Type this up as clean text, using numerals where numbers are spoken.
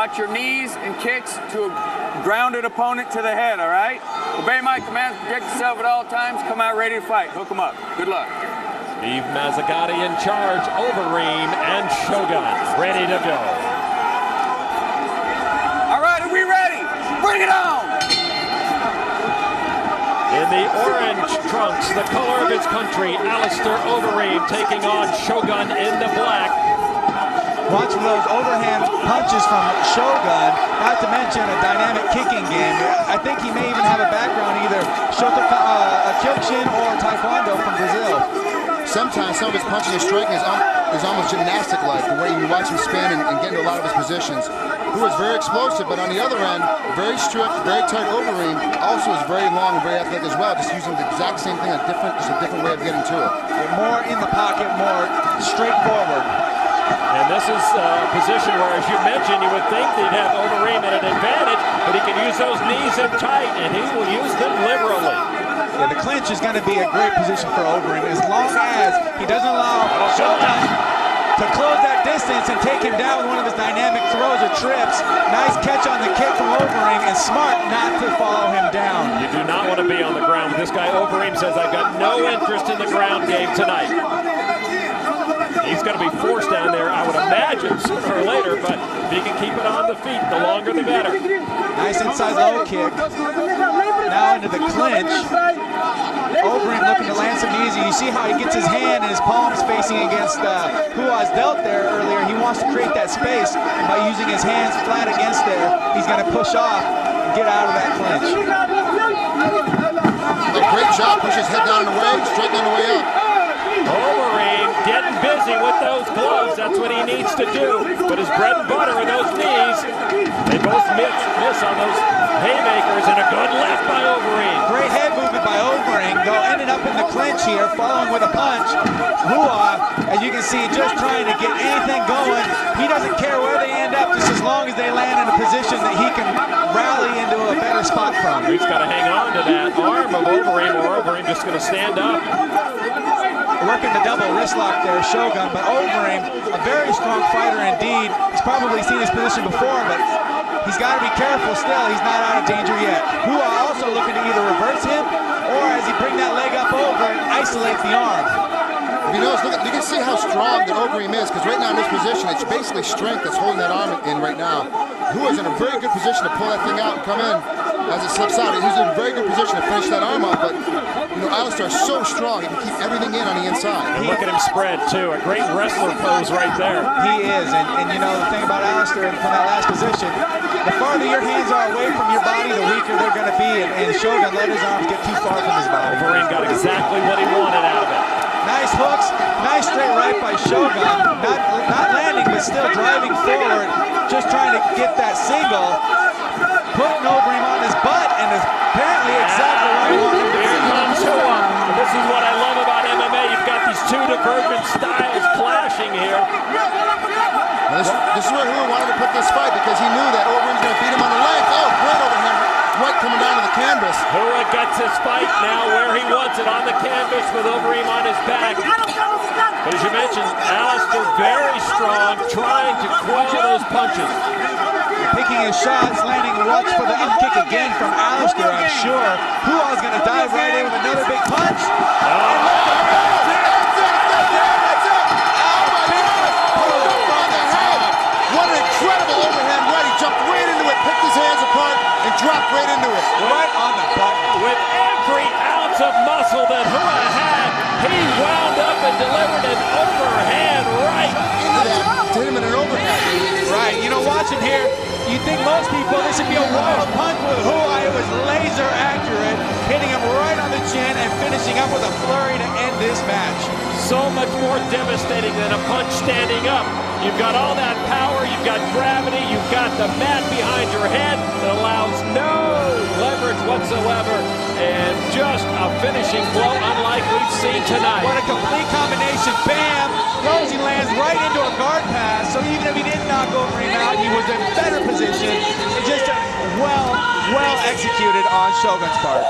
watch your knees and kicks to a grounded opponent to the head, all right? Obey my commands, protect yourself at all times, come out ready to fight. Hook them up. Good luck. Steve Mazzagatti in charge, Overeem and Shogun ready to go. All right, are we ready? Bring it on! In the orange trunks, the color of his country, Alistair Overeem taking on Shogun in the black. Watching those overhand punches from Shogun, not to mention a dynamic kicking game. I think he may even have a background either Kyokushin or Taekwondo from Brazil. Sometimes some of his punching and striking is almost gymnastic-like, the way you watch him spin and get into a lot of his positions. Who is very explosive, but on the other end, very strict, very tight. Overeem also is very long and very athletic as well, just using the exact same thing, just a different way of getting to it. More in the pocket, more straightforward. And this is a position where, as you mentioned, you would think they'd have Overeem at an advantage, but he can use those knees in tight, and he will use them liberally. Yeah, the clinch is going to be a great position for Overeem, as long as he doesn't allow Shogun to close that distance and take him down with one of his dynamic throws or trips. Nice catch on the kick from Overeem, and smart not to follow him down. You do not want to be on the ground. This guy Overeem says, I've got no interest in the ground game tonight. He's going to be forced down there, I would imagine, sooner or later, but if he can keep it on the feet, the longer the better. Nice inside low kick. Now into the clinch. Overeem looking to land some easy. You see how he gets his hand and his palms facing against who was dealt there earlier. He wants to create that space, and by using his hands flat against there, he's going to push off and get out of that clinch. A great job, push his head down and away, straight on the way up. Overeem getting busy with those gloves. That's what he needs to do. But his bread and butter are those knees. They both miss on those haymakers, and a good left by Overeem. Great head movement by Overeem, though ended up in the clinch here, following with a punch. Hua, as you can see, just trying to get anything going. He doesn't care where they end up, just as long as they land in a position that he can rally into a better spot from. He's got to hang on to that arm of Overeem, or Overeem just going to stand up. Working the double wrist lock there, Shogun, but Overeem, a very strong fighter indeed. He's probably seen his position before, but he's got to be careful still. He's not out of danger yet. Hua also looking to either reverse him, or as he bring that leg up over, isolate the arm. If you notice, look, you can see how strong that Overeem is, because right now in this position, it's basically strength that's holding that arm in right now. Hua's in a very good position to pull that thing out and come in as it slips out. He's in a very good position to finish that arm up, but you know, Alistair is so strong, he can keep everything in on the inside. And look at him spread, too. A great wrestler pose right there. He is, and you know, the thing about Alistair from that last position, the farther your hands are away from your body, the weaker they're going to be, and Shogun let his arms get too far from his body. Overeem got exactly what he wanted out of it. Nice hooks, nice straight right by Shogun, not landing, but still driving forward, just trying to get that single, putting Overeem on his butt, and is apparently exactly what he wanted to do. Here comes Hua. This is what I love about MMA. You've got these two divergent styles clashing here. This is where Hua wanted to put this fight, because he knew that Overeem's going to beat him on the legs. Oh, great overhand right coming down to the canvas. Hua gets his fight now where he wants it, on the canvas with Overeem on his back. But as you mentioned, Alistair very strong, trying to quell those punches. Picking his shots, landing, watch for the up kick again from Alistair, I'm sure. Hua's going to dive right in with another big punch. What an incredible overhand right. He jumped right into it, picked his hands apart, and dropped right into it. Right on the button. With every ounce of muscle that Hua had, he wound up and delivered an overhand right into that. Hit him in an overhand. Right, you know, watching here, you think most people, this would be a wild punch with Hua. It was laser accurate, hitting him right on the chin and finishing up with a flurry to end this match. So much more devastating than a punch standing up. You've got all that power, you've got gravity, you've got the mat behind your head that allows no leverage whatsoever, and just a finishing blow unlike we've seen tonight. What a complete combination. Bam! Rosie lands right into a guard pass, so even if he didn't knock Overeem out, he was in better position. And just well executed on Shogun's part.